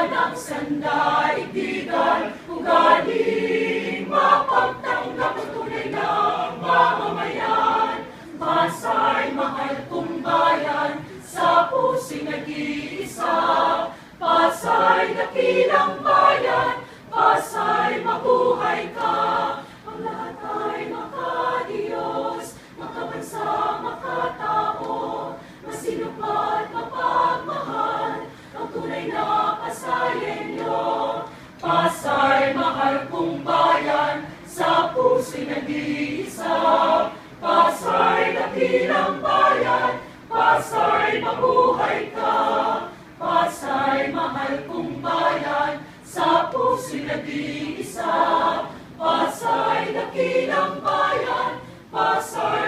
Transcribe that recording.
ng sandaigdigan, ugaling mapagtanggap at tunay na mamamayan. Pasay, mahal kong bayan, sa pusing nag-iisa. Pasay, dakilang bayan, Pasay, mabuhay ka. Ang lahat ay makadiyos, makabansa, makatao, masinupad, mapagmahal, ang tunay na Pasayenyo. Pasay, mahal kong bayan, sa pusing nag-iisa. Pasay, dakilang bayan, Pasay, mabuhay ka. Pasay, mahal kong bayan, sa pusing nag-iisa. Pasay, dakilang bayan, Pasay,